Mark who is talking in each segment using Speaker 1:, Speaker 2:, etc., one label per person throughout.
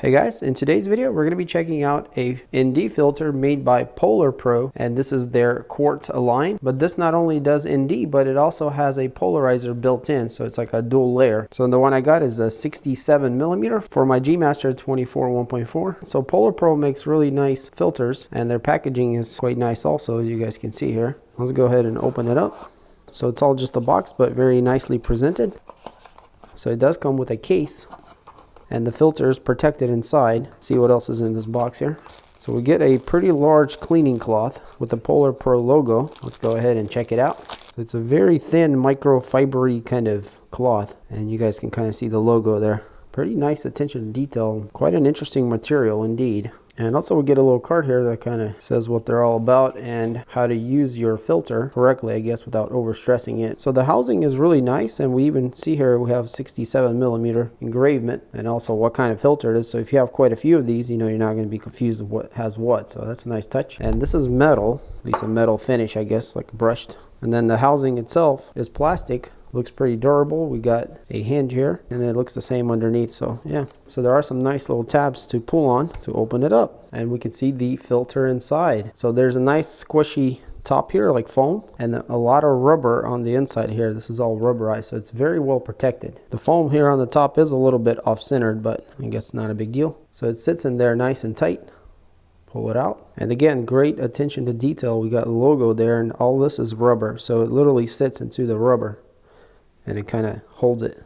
Speaker 1: Hey guys, in today's video we're going to be checking out a ND filter made by PolarPro, and this is their QuartzLine. But this not only does ND, but it also has a polarizer built in, so it's like a dual layer. So the one I got is a 67mm for my G Master 24 1.4. So PolarPro makes really nice filters, and their packaging is quite nice also, as you guys can see here. Let's go ahead and open it up. So it's all just a box, but very nicely presented. So it does come with a case, and the filter is protected inside. See what else is in this box here. So we get a pretty large cleaning cloth with the PolarPro logo. Let's go ahead and check it out. So it's a very thin microfibery kind of cloth, and you guys can kind of see the logo there. Pretty nice attention to detail. Quite an interesting material indeed. And also we get a little card here that kind of says what they're all about and how to use your filter correctly, I guess, without overstressing it. So the housing is really nice, and we even see here we have 67mm engravement and also what kind of filter it is. So if you have quite a few of these, you know you're not going to be confused with what has what. So that's a nice touch. And this is metal, at least a metal finish, I guess, like brushed. And then the housing itself is plastic. Looks pretty durable. We got a hinge here, and it looks the same underneath. So yeah, so there are some nice little tabs to pull on to open it up, and we can see the filter inside. So there's a nice squishy top here, like foam, and a lot of rubber on the inside here. This is all rubberized, so it's very well protected. The foam here on the top is a little bit off-centered, but I guess not a big deal. So it sits in there nice and tight. Pull it out, and again, great attention to detail. We got a logo there, and all this is rubber, so it literally sits into the rubber and it kind of holds it.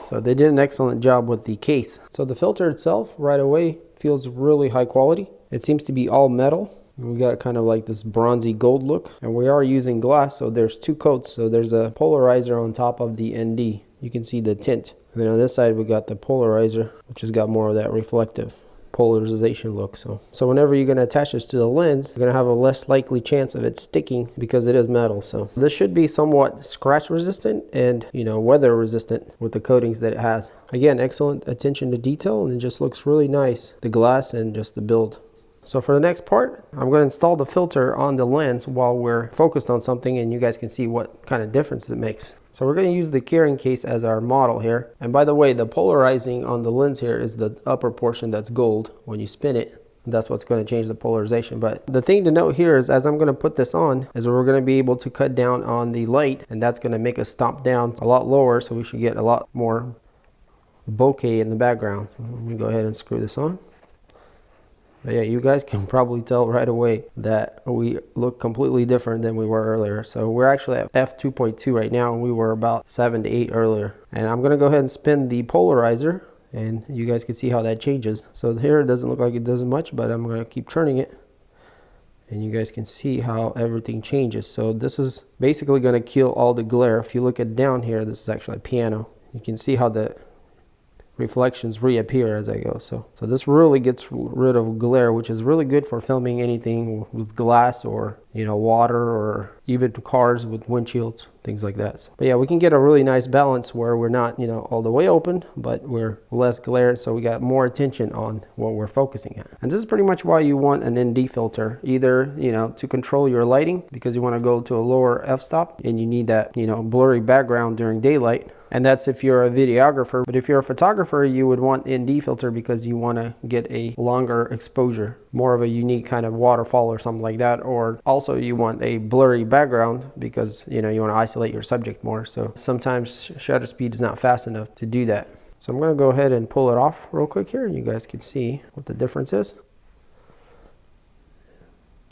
Speaker 1: So they did an excellent job with the case. So the filter itself right away feels really high quality. It seems to be all metal. We got kind of like this bronzy gold look, and we are using glass, so there's two coats. So there's a polarizer on top of the ND. You can see the tint. And then on this side we got the polarizer, which has got more of that reflective polarization look. So whenever you're going to attach this to the lens, you're going to have a less likely chance of it sticking because it is metal. So this should be somewhat scratch resistant and, you know, weather resistant with the coatings that it has. Again, excellent attention to detail, and it just looks really nice, the glass and just the build. So for the next part, I'm going to install the filter on the lens while we're focused on something, and you guys can see what kind of difference it makes. So we're going to use the carrying case as our model here. And by the way, the polarizing on the lens here is the upper portion that's gold. When you spin it, that's what's going to change the polarization. But the thing to note here is, as I'm going to put this on, is we're going to be able to cut down on the light, and that's going to make us stomp down a lot lower, so we should get a lot more bokeh in the background. So let me go ahead and screw this on. But yeah, you guys can probably tell right away that we look completely different than we were earlier. So we're actually at f2.2 right now, and we were about 7 to 8 earlier. And I'm going to go ahead and spin the polarizer, and you guys can see how that changes. So here it doesn't look like it does much, but I'm going to keep turning it, and you guys can see how everything changes. So this is basically going to kill all the glare. If you look at down here, this is actually a piano. You can see how the reflections reappear as I go. So this really gets rid of glare, which is really good for filming anything with glass or, you know, water, or even cars with windshields, things like that. So, but yeah, we can get a really nice balance where we're not, you know, all the way open, but we're less glare, so we got more attention on what we're focusing at. And this is pretty much why you want an ND filter, either, you know, to control your lighting because you want to go to a lower f-stop and you need that, you know, blurry background during daylight. And that's if you're a videographer. But if you're a photographer, you would want ND filter because you want to get a longer exposure, more of a unique kind of waterfall or something like that. Or also you want a blurry background because, you know, you want to isolate your subject more. So sometimes shutter speed is not fast enough to do that. So I'm going to go ahead and pull it off real quick here, and you guys can see what the difference is.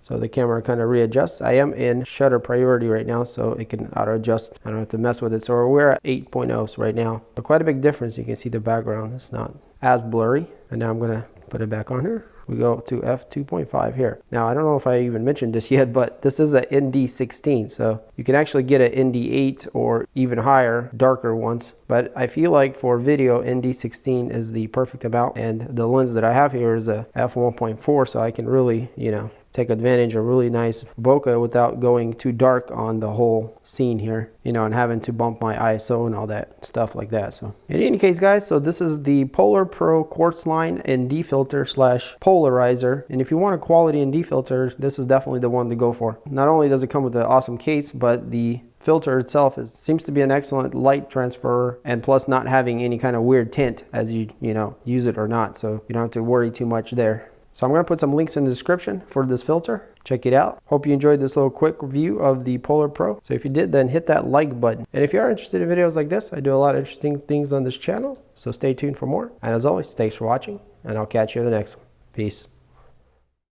Speaker 1: So the camera kind of readjusts. I am in shutter priority right now, so it can auto adjust. I don't have to mess with it. So we're at 8.0 right now. So quite a big difference. You can see the background. It's not as blurry. And now I'm going to put it back on here. We go to f2.5 here. Now, I don't know if I even mentioned this yet, but this is a ND16. So you can actually get an ND8 or even higher, darker ones. But I feel like for video, ND16 is the perfect amount. And the lens that I have here is a f1.4, so I can really, you know, take advantage of really nice bokeh without going too dark on the whole scene here, you know, and having to bump my ISO and all that stuff like that. So in any case, guys, so this is the PolarPro QuartzLine ND filter slash polarizer. And if you want a quality ND filter, this is definitely the one to go for. Not only does it come with an awesome case, but the filter itself seems to be an excellent light transfer, and plus not having any kind of weird tint as you know, use it or not. So you don't have to worry too much there. So I'm going to put some links in the description for this filter. Check it out. Hope you enjoyed this little quick review of the PolarPro. So if you did, then hit that like button. And if you are interested in videos like this, I do a lot of interesting things on this channel. So stay tuned for more. And as always, thanks for watching, and I'll catch you in the next one. Peace.